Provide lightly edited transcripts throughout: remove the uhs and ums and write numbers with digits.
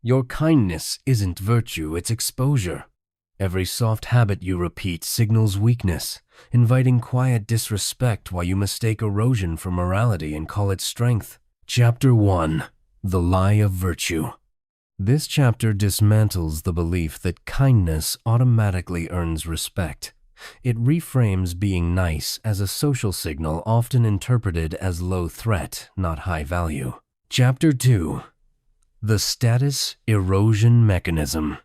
Your kindness isn't virtue, it's exposure. Every soft habit you repeat signals weakness, inviting quiet disrespect while you mistake erosion for morality and call it strength. Chapter 1. The Lie of Virtue. This chapter dismantles the belief that kindness automatically earns respect. It reframes being nice as a social signal often interpreted as low threat, not high value. Chapter 2. The Status Erosion Mechanism.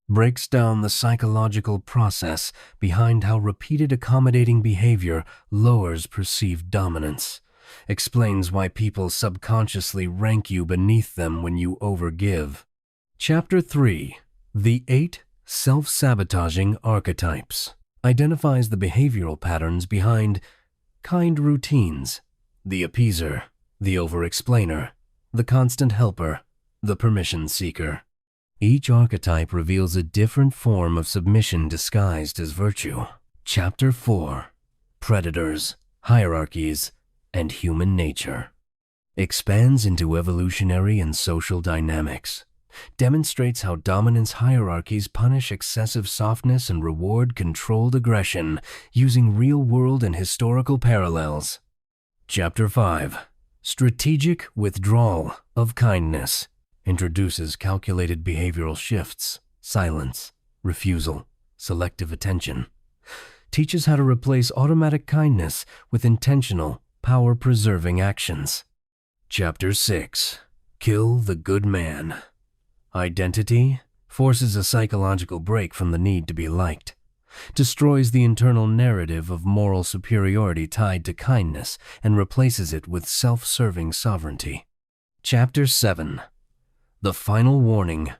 Breaks down the psychological process behind how repeated accommodating behavior lowers perceived dominance. Explains why people subconsciously rank you beneath them when you overgive. Chapter 3. The 8 Self-Sabotaging Archetypes. Identifies the behavioral patterns behind kind routines, the appeaser, the over-explainer, the constant helper, the permission seeker. Each archetype reveals a different form of submission disguised as virtue. Chapter 4. Predators, Hierarchies, and Human Nature. Expands into evolutionary and social dynamics. Demonstrates how dominance hierarchies punish excessive softness and reward controlled aggression using real-world and historical parallels. Chapter 5. Strategic Withdrawal of Kindness. Introduces calculated behavioral shifts, silence, refusal, selective attention. Teaches how to replace automatic kindness with intentional, power-preserving actions. Chapter 6. Kill the Good Man. Identity forces a psychological break from the need to be liked. Destroys the internal narrative of moral superiority tied to kindness and replaces it with self-serving sovereignty. Chapter 7. The Final Warning.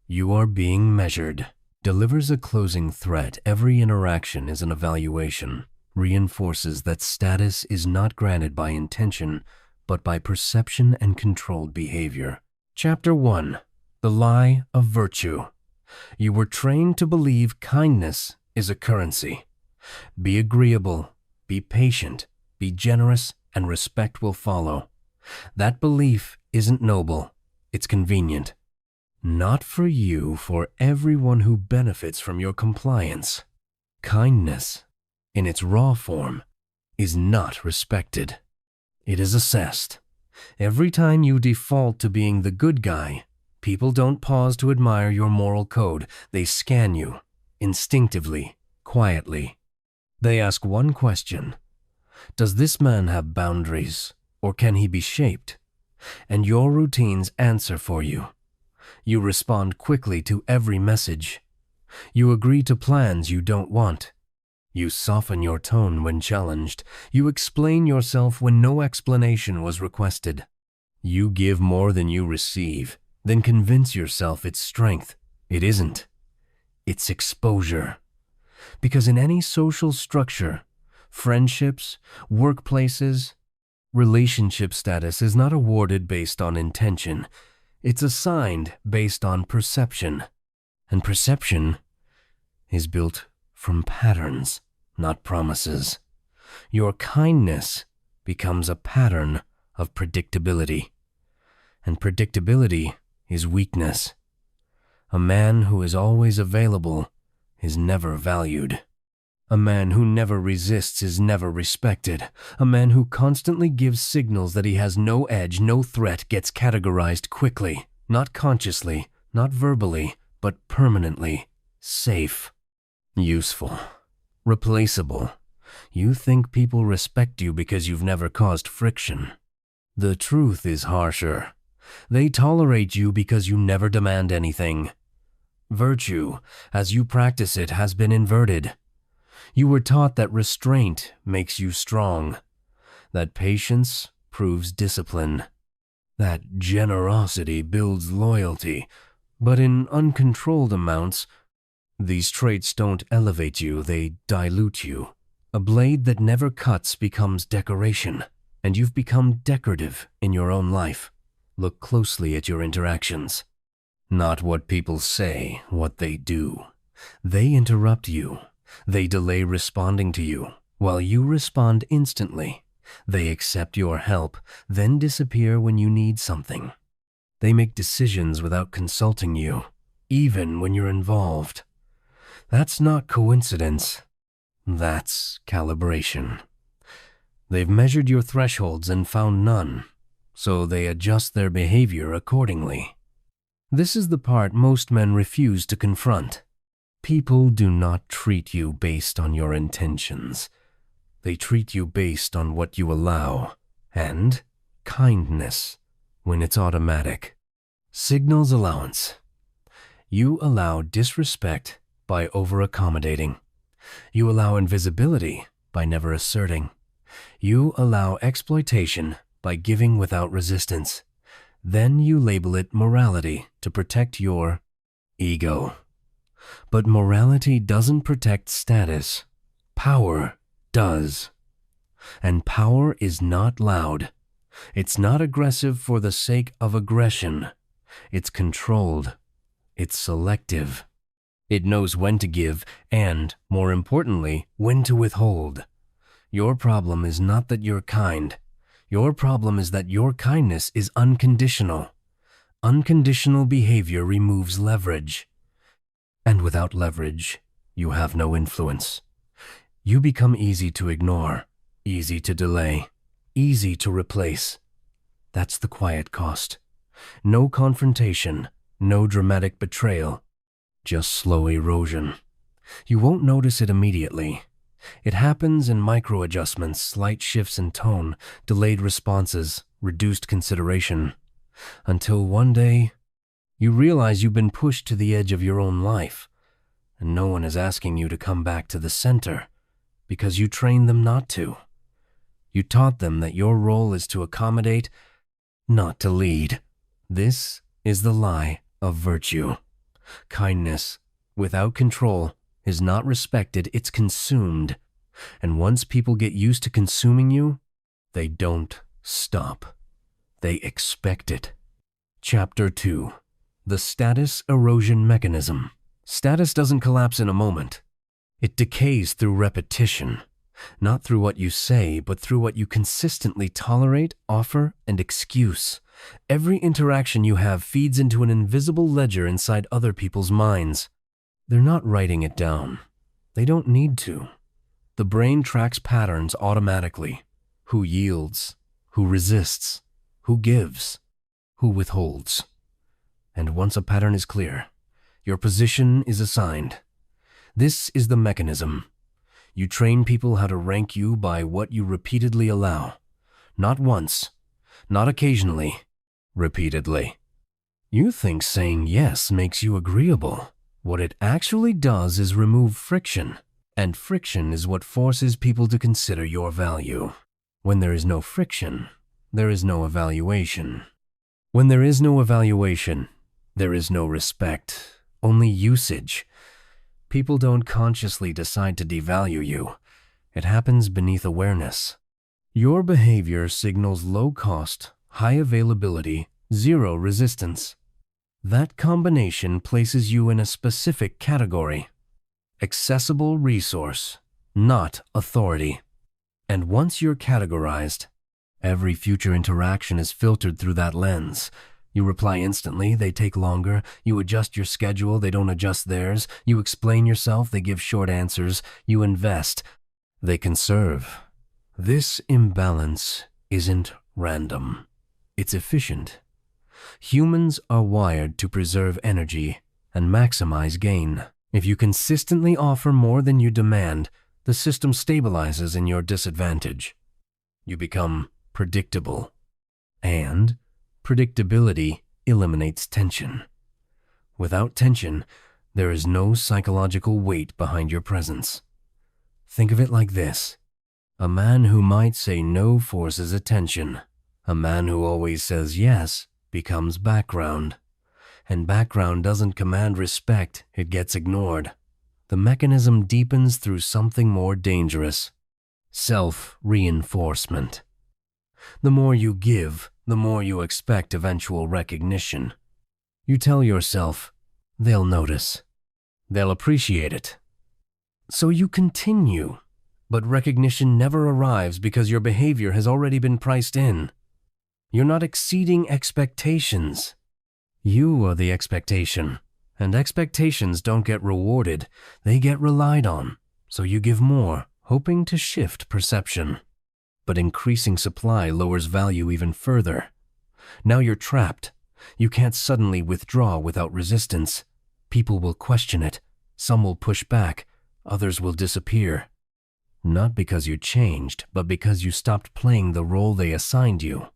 You are being measured. Delivers a closing threat. Every interaction is an evaluation. Reinforces that status is not granted by intention, but by perception and controlled behavior. Chapter 1. The Lie of Virtue. You were trained to believe kindness is a currency. Be agreeable, be patient, be generous, and respect will follow. That belief isn't noble, it's convenient. Not for you, for everyone who benefits from your compliance. Kindness, in its raw form, is not respected. It is assessed. Every time you default to being the good guy, people don't pause to admire your moral code. They scan you, instinctively, quietly. They ask one question. Does this man have boundaries, or can he be shaped? And your routines answer for you. You respond quickly to every message. You agree to plans you don't want. You soften your tone when challenged. You explain yourself when no explanation was requested. You give more than you receive. Then convince yourself it's strength. It isn't. It's exposure. Because in any social structure, friendships, workplaces, relationship status is not awarded based on intention. It's assigned based on perception. And perception is built from patterns, not promises. Your kindness becomes a pattern of predictability. And predictability is weakness. A man who is always available is never valued. A man who never resists is never respected. A man who constantly gives signals that he has no edge, no threat, gets categorized quickly, not consciously, not verbally, but permanently. Safe. Useful. Replaceable. You think people respect you because you've never caused friction. The truth is harsher. They tolerate you because you never demand anything. Virtue, as you practice it, has been inverted. You were taught that restraint makes you strong, that patience proves discipline, that generosity builds loyalty, but in uncontrolled amounts, these traits don't elevate you, they dilute you. A blade that never cuts becomes decoration, and you've become decorative in your own life. Look closely at your interactions. Not what people say, what they do. They interrupt you. They delay responding to you, while you respond instantly. They accept your help, then disappear when you need something. They make decisions without consulting you, even when you're involved. That's not coincidence. That's calibration. They've measured your thresholds and found none, so they adjust their behavior accordingly. This is the part most men refuse to confront. People do not treat you based on your intentions. They treat you based on what you allow, and kindness, when it's automatic, signals allowance. You allow disrespect by over-accommodating. You allow invisibility by never asserting. You allow exploitation by giving without resistance. Then you label it morality to protect your ego. But morality doesn't protect status. Power does. And power is not loud. It's not aggressive for the sake of aggression. It's controlled. It's selective. It knows when to give and, more importantly, when to withhold. Your problem is not that you're kind. Your problem is that your kindness is unconditional. Unconditional behavior removes leverage. And without leverage, you have no influence. You become easy to ignore, easy to delay, easy to replace. That's the quiet cost. No confrontation, no dramatic betrayal, just slow erosion. You won't notice it immediately. It happens in micro-adjustments, slight shifts in tone, delayed responses, reduced consideration, until one day, you realize you've been pushed to the edge of your own life, and no one is asking you to come back to the center, because you trained them not to. You taught them that your role is to accommodate, not to lead. This is the lie of virtue. Kindness, without control, is not respected, it's consumed. And once people get used to consuming you, they don't stop. They expect it. Chapter 2. The Status Erosion Mechanism. Status doesn't collapse in a moment. It decays through repetition, not through what you say, but through what you consistently tolerate, offer, and excuse. Every interaction you have feeds into an invisible ledger inside other people's minds. They're not writing it down. They don't need to. The brain tracks patterns automatically. Who yields, who resists, who gives, who withholds. And once a pattern is clear, your position is assigned. This is the mechanism. You train people how to rank you by what you repeatedly allow. Not once, not occasionally, repeatedly. You think saying yes makes you agreeable. What it actually does is remove friction, and friction is what forces people to consider your value. When there is no friction, there is no evaluation. When there is no evaluation, there is no respect, only usage. People don't consciously decide to devalue you. It happens beneath awareness. Your behavior signals low cost, high availability, zero resistance. That combination places you in a specific category. Accessible resource, not authority. And once you're categorized, every future interaction is filtered through that lens. You reply instantly, they take longer. You adjust your schedule, they don't adjust theirs. You explain yourself, they give short answers. You invest, they conserve. This imbalance isn't random. It's efficient. Humans are wired to preserve energy and maximize gain. If you consistently offer more than you demand, the system stabilizes in your disadvantage. You become predictable. And predictability eliminates tension. Without tension, there is no psychological weight behind your presence. Think of it like this. A man who might say no forces attention. A man who always says yes becomes background. And background doesn't command respect, it gets ignored. The mechanism deepens through something more dangerous. Self-reinforcement. The more you give, the more you expect eventual recognition. You tell yourself, they'll notice. They'll appreciate it. So you continue, but recognition never arrives because your behavior has already been priced in. You're not exceeding expectations. You are the expectation, and expectations don't get rewarded, they get relied on, so you give more, hoping to shift perception. But increasing supply lowers value even further. Now you're trapped. You can't suddenly withdraw without resistance. People will question it, some will push back, others will disappear. Not because you changed, but because you stopped playing the role they assigned you.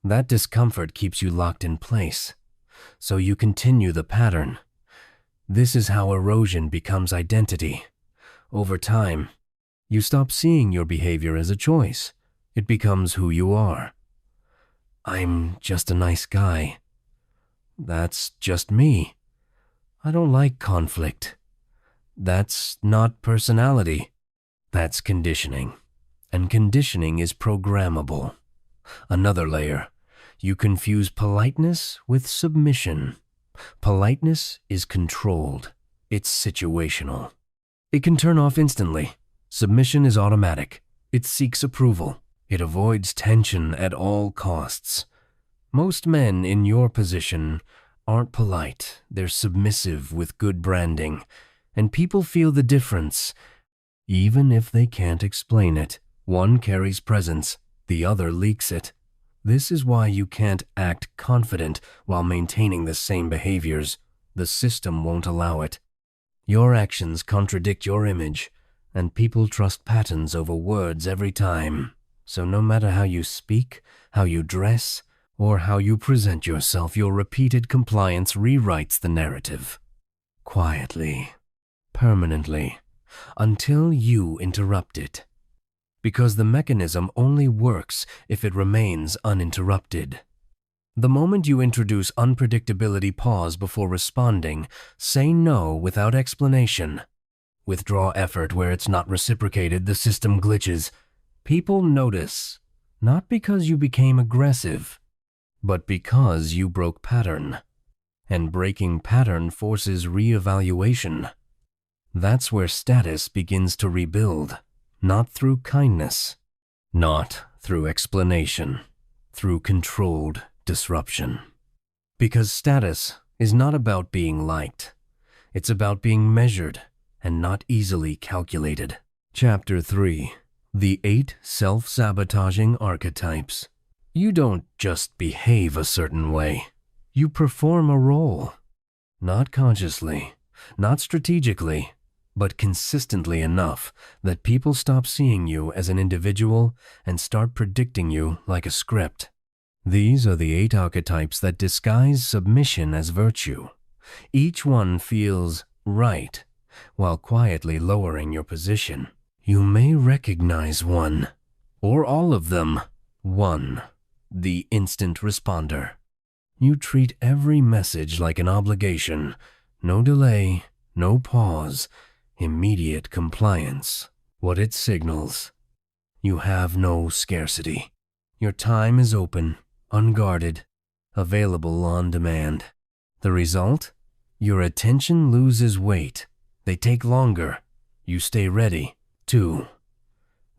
That discomfort keeps you locked in place, so you continue the pattern. This is how erosion becomes identity. Over time, you stop seeing your behavior as a choice. It becomes who you are. I'm just a nice guy. That's just me. I don't like conflict. That's not personality. That's conditioning. And conditioning is programmable. Another layer. You confuse politeness with submission. Politeness is controlled. It's situational. It can turn off instantly. Submission is automatic. It seeks approval. It avoids tension at all costs. Most men in your position aren't polite. They're submissive with good branding. And people feel the difference, even if they can't explain it. One carries presence, the other leaks it. This is why you can't act confident while maintaining the same behaviors. The system won't allow it. Your actions contradict your image, and people trust patterns over words every time. So no matter how you speak, how you dress, or how you present yourself, your repeated compliance rewrites the narrative. Quietly, permanently, until you interrupt it. Because the mechanism only works if it remains uninterrupted. The moment you introduce unpredictability, pause before responding, say no without explanation, withdraw effort where it's not reciprocated, the system glitches. People notice, not because you became aggressive, but because you broke pattern. And breaking pattern forces reevaluation. That's where status begins to rebuild, not through kindness, not through explanation, through controlled disruption. Because status is not about being liked. It's about being measured and not easily calculated. Chapter 3. The 8 Self-Sabotaging Archetypes. You don't just behave a certain way. You perform a role. Not consciously, not strategically, but consistently enough that people stop seeing you as an individual and start predicting you like a script. These are the 8 archetypes that disguise submission as virtue. Each one feels right, while quietly lowering your position. You may recognize one, or all of them. 1. The instant responder. You treat every message like an obligation. No delay, no pause, immediate compliance. What it signals: you have no scarcity. Your time is open, unguarded, available on demand. The result? Your attention loses weight. They take longer. You stay ready. 2.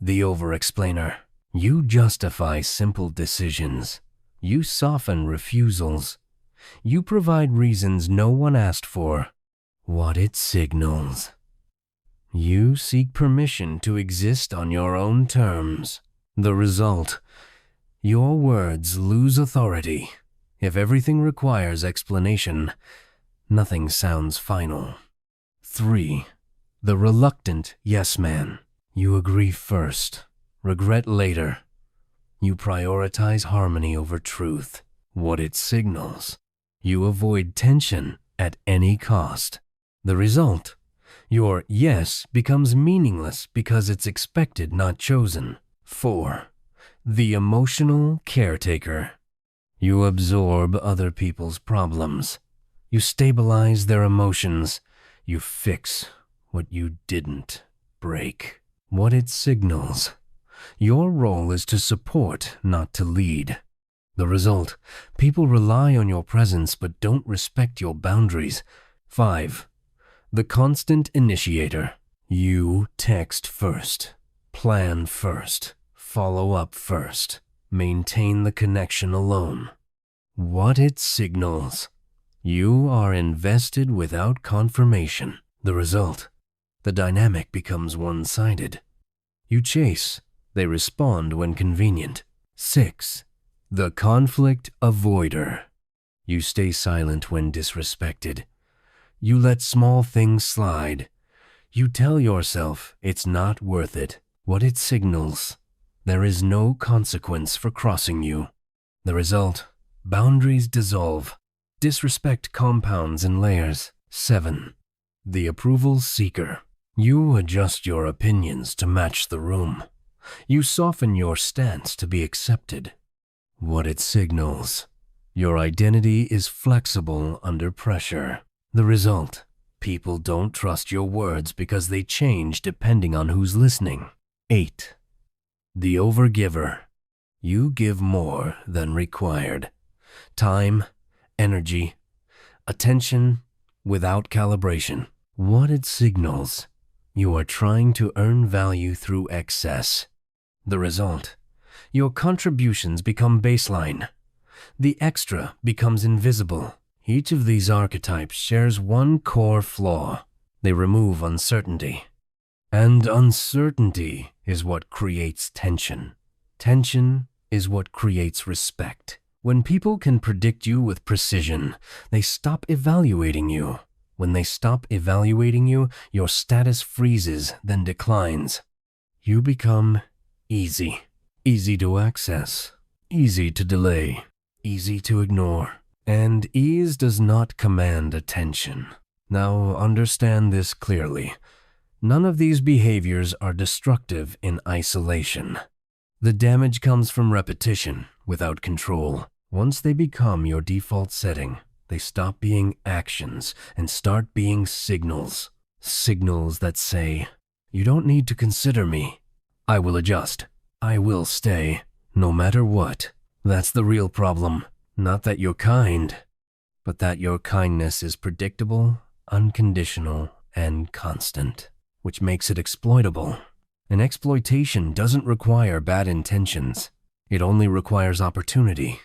The over-explainer. You justify simple decisions. You soften refusals. You provide reasons no one asked for. What it signals: you seek permission to exist on your own terms. The result: your words lose authority. If everything requires explanation, nothing sounds final. 3. The reluctant yes man. You agree first, regret later. You prioritize harmony over truth. What it signals: you avoid tension at any cost. The result: your yes becomes meaningless because it's expected, not chosen. 4. The emotional caretaker. You absorb other people's problems. You stabilize their emotions. You fix what you didn't break. What it signals: your role is to support, not to lead. The result: people rely on your presence but don't respect your boundaries. 5. The constant initiator. You text first, plan first, follow up first, maintain the connection alone. What it signals. You are invested without confirmation. The result. The dynamic becomes one-sided. You chase. They respond when convenient. 6. The conflict avoider. You stay silent when disrespected. You let small things slide. You tell yourself it's not worth it. What it signals. There is no consequence for crossing you. The result. Boundaries dissolve. Disrespect compounds in layers. 7. The approval seeker. You adjust your opinions to match the room. You soften your stance to be accepted. What it signals. Your identity is flexible under pressure. The result. People don't trust your words because they change depending on who's listening. 8. The overgiver. You give more than required. Time, energy, attention without calibration. What it signals. You are trying to earn value through excess. The result. Your contributions become baseline. The extra becomes invisible. Each of these archetypes shares one core flaw. They remove uncertainty. And uncertainty is what creates tension. Tension is what creates respect. When people can predict you with precision, they stop evaluating you. When they stop evaluating you, your status freezes, then declines. You become easy. Easy to access. Easy to delay. Easy to ignore. And ease does not command attention. Now understand this clearly. None of these behaviors are destructive in isolation. The damage comes from repetition without control. Once they become your default setting, they stop being actions and start being signals. Signals that say, you don't need to consider me. I will adjust. I will stay, no matter what. That's the real problem. Not that you're kind, but that your kindness is predictable, unconditional, and constant, which makes it exploitable. And exploitation doesn't require bad intentions. It only requires opportunity.